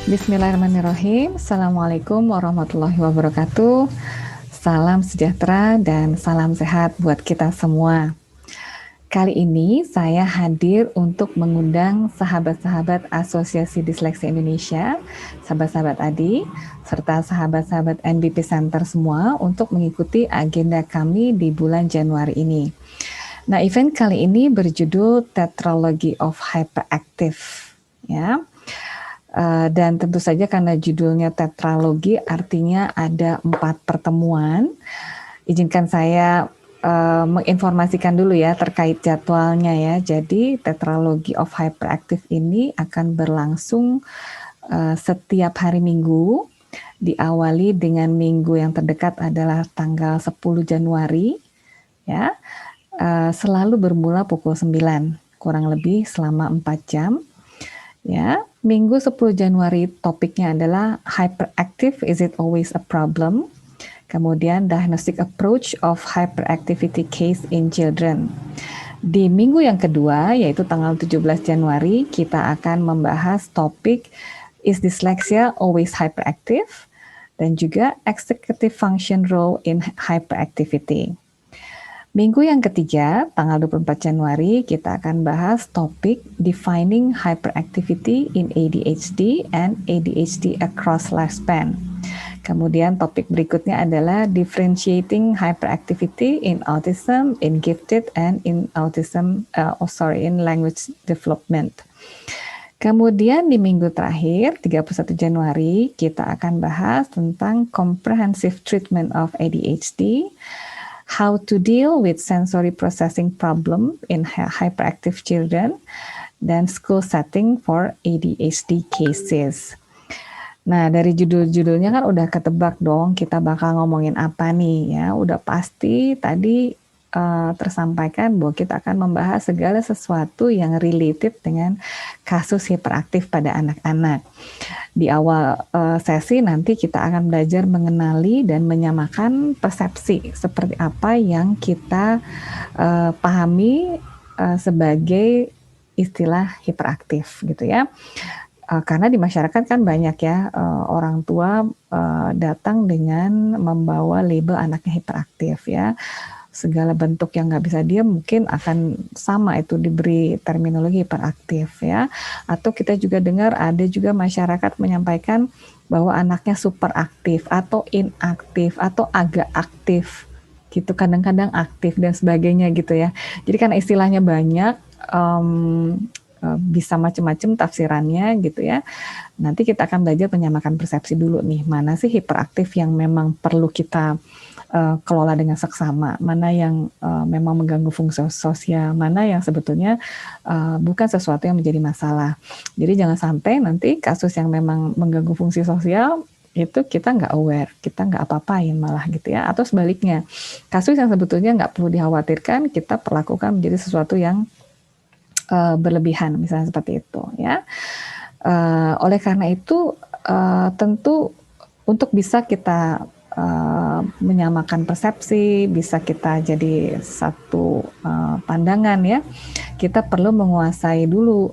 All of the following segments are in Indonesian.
Bismillahirrahmanirrahim. Assalamualaikum warahmatullahi wabarakatuh. Salam sejahtera dan salam sehat buat kita semua. Kali ini saya hadir untuk mengundang sahabat-sahabat Asosiasi Disleksia Indonesia, sahabat-sahabat ADI, serta sahabat-sahabat NBP Center semua untuk mengikuti agenda kami di bulan Januari ini. Nah, event kali ini berjudul Tetralogy of Hyperactive, ya. Dan tentu saja karena judulnya tetralogi artinya ada 4 pertemuan. Izinkan saya menginformasikan dulu ya terkait jadwalnya ya. Jadi Tetralogy of Hyperactive ini akan berlangsung setiap hari Minggu. Diawali dengan minggu yang terdekat adalah tanggal 10 Januari ya. Selalu bermula pukul 9, kurang lebih selama 4 jam. Ya, Minggu 10 Januari topiknya adalah Hyperactive, is it always a problem? Kemudian Diagnostic Approach of Hyperactivity Case in Children. Di minggu yang kedua, yaitu tanggal 17 Januari, kita akan membahas topik Is Dyslexia Always Hyperactive? Dan juga Executive Function Role in Hyperactivity. Minggu yang ketiga, tanggal 24 Januari, kita akan bahas topik Defining Hyperactivity in ADHD and ADHD Across Lifespan. Kemudian topik berikutnya adalah Differentiating Hyperactivity in Autism, in Gifted, and in in Language Development. Kemudian di minggu terakhir, 31 Januari, kita akan bahas tentang Comprehensive Treatment of ADHD, how to deal with sensory processing problem in hyperactive children, dan school setting for ADHD cases. Nah, dari judul-judulnya kan udah ketebak dong kita bakal ngomongin apa nih ya. Udah pasti tadi tersampaikan bahwa kita akan membahas segala sesuatu yang related dengan kasus hiperaktif pada anak-anak. Di awal sesi nanti kita akan belajar mengenali dan menyamakan persepsi seperti apa yang kita pahami sebagai istilah hiperaktif gitu ya. Karena di masyarakat kan banyak ya orang tua datang dengan membawa label anaknya hiperaktif ya. Segala bentuk yang nggak bisa diam mungkin akan sama itu diberi terminologi hiperaktif ya. Atau kita juga dengar ada juga masyarakat menyampaikan bahwa anaknya super aktif atau inaktif atau agak aktif gitu, kadang-kadang aktif dan sebagainya gitu ya. Jadi karena istilahnya banyak, bisa macam-macam tafsirannya gitu ya. Nanti kita akan belajar menyamakan persepsi dulu nih, mana sih hiperaktif yang memang perlu kita kelola dengan seksama, mana yang memang mengganggu fungsi sosial, mana yang sebetulnya bukan sesuatu yang menjadi masalah. Jadi jangan sampai nanti kasus yang memang mengganggu fungsi sosial itu kita nggak aware, kita nggak apa-apain malah gitu ya. Atau sebaliknya, kasus yang sebetulnya nggak perlu dikhawatirkan, kita perlakukan menjadi sesuatu yang berlebihan, misalnya seperti itu ya. Oleh karena itu tentu untuk bisa kita menyamakan persepsi, bisa kita jadi satu pandangan ya, kita perlu menguasai dulu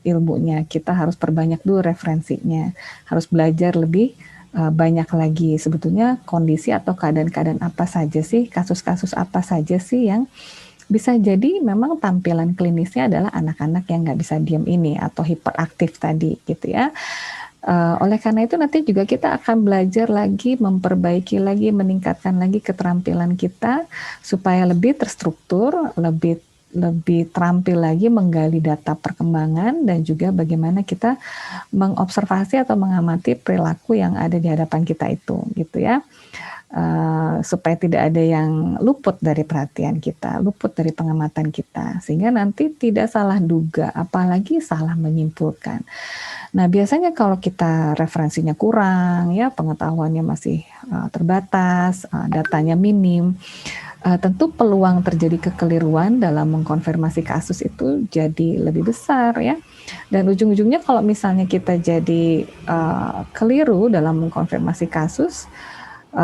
ilmunya, kita harus perbanyak dulu referensinya, harus belajar lebih banyak lagi sebetulnya kondisi atau keadaan-keadaan apa saja sih, kasus-kasus apa saja sih yang bisa jadi memang tampilan klinisnya adalah anak-anak yang nggak bisa diam ini atau hiperaktif tadi gitu ya. Oleh karena itu nanti juga kita akan belajar lagi, memperbaiki lagi, meningkatkan lagi keterampilan kita supaya lebih terstruktur, lebih terampil lagi menggali data perkembangan dan juga bagaimana kita mengobservasi atau mengamati perilaku yang ada di hadapan kita itu gitu ya. Supaya tidak ada yang luput dari perhatian kita, luput dari pengamatan kita, sehingga nanti tidak salah duga, apalagi salah menyimpulkan. Nah, biasanya kalau kita referensinya kurang, ya pengetahuannya masih terbatas, datanya minim, tentu peluang terjadi kekeliruan dalam mengkonfirmasi kasus itu jadi lebih besar ya. Dan ujung-ujungnya kalau misalnya kita jadi keliru dalam mengkonfirmasi kasus,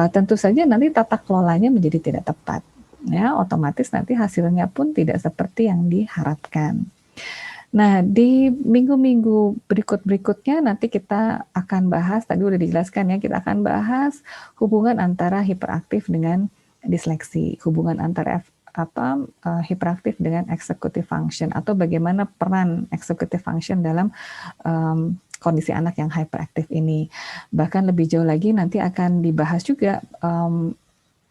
tentu saja nanti tata kelolanya menjadi tidak tepat. Ya, otomatis nanti hasilnya pun tidak seperti yang diharapkan. Nah, di minggu-minggu berikutnya nanti kita akan bahas, tadi udah dijelaskan ya, kita akan bahas hubungan antara hiperaktif dengan disleksi, hubungan antara hiperaktif dengan executive function, atau bagaimana peran executive function dalam kondisi anak yang hyperaktif ini. Bahkan lebih jauh lagi nanti akan dibahas juga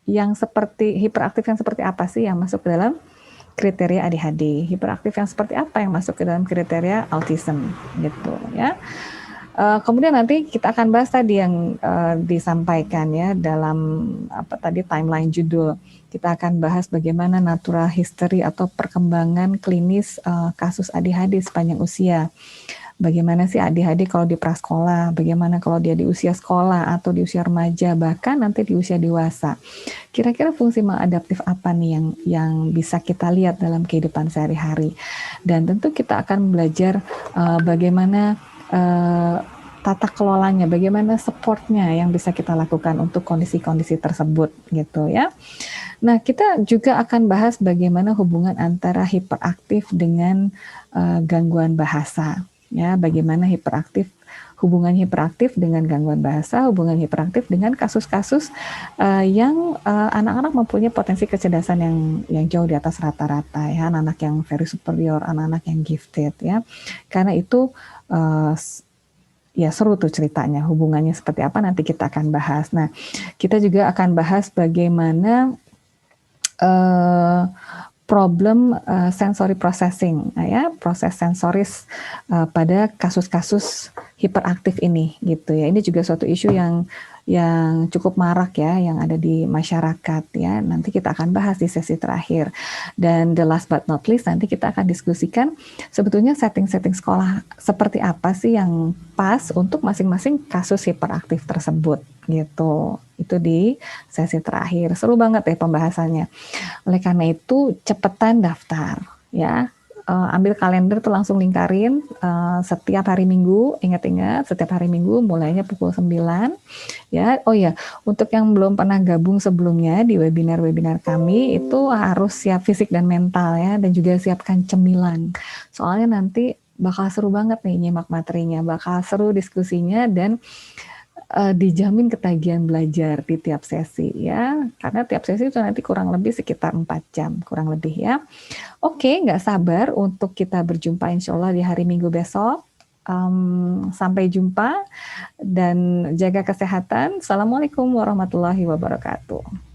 yang seperti hiperaktif yang seperti apa sih yang masuk ke dalam kriteria ADHD, hiperaktif yang seperti apa yang masuk ke dalam kriteria autism gitu ya. Kemudian nanti kita akan bahas tadi yang disampaikan ya dalam timeline judul. Kita akan bahas bagaimana natural history atau perkembangan klinis kasus ADHD sepanjang usia. Bagaimana sih ADHD kalau di prasekolah, bagaimana kalau dia di usia sekolah atau di usia remaja, bahkan nanti di usia dewasa. Kira-kira fungsi maladaptif apa nih yang bisa kita lihat dalam kehidupan sehari-hari. Dan tentu kita akan belajar bagaimana tata kelolanya, bagaimana supportnya yang bisa kita lakukan untuk kondisi-kondisi tersebut gitu ya. Nah, kita juga akan bahas bagaimana hubungan antara hiperaktif dengan gangguan bahasa. Ya, bagaimana hubungan hiperaktif dengan gangguan bahasa, hubungan hiperaktif dengan kasus-kasus yang anak-anak mempunyai potensi kecerdasan yang jauh di atas rata-rata ya, anak-anak yang very superior, anak-anak yang gifted ya. Karena itu ya seru tuh ceritanya, hubungannya seperti apa nanti kita akan bahas. Nah, kita juga akan bahas bagaimana problem sensory processing, ya, proses sensoris pada kasus-kasus hiperaktif ini, gitu ya. Ini juga suatu isu yang cukup marak ya, yang ada di masyarakat ya. Nanti kita akan bahas di sesi terakhir. Dan the last but not least, nanti kita akan diskusikan sebetulnya setting-setting sekolah seperti apa sih yang pas untuk masing-masing kasus hiperaktif tersebut, gitu. Itu di sesi terakhir. Seru banget ya pembahasannya. Oleh karena itu, cepetan daftar ya. Ambil kalender tuh langsung lingkarin setiap hari Minggu, ingat-ingat setiap hari Minggu mulainya pukul 9 ya. Oh ya, untuk yang belum pernah gabung sebelumnya di webinar-webinar kami itu harus siap fisik dan mental ya, dan juga siapkan cemilan. Soalnya nanti bakal seru banget nih nyimak materinya, bakal seru diskusinya dan dijamin ketagihan belajar di tiap sesi ya, karena tiap sesi itu nanti kurang lebih sekitar 4 jam kurang lebih ya. Oke, nggak sabar untuk kita berjumpa insya Allah di hari Minggu besok. Sampai jumpa dan jaga kesehatan. Assalamualaikum warahmatullahi wabarakatuh.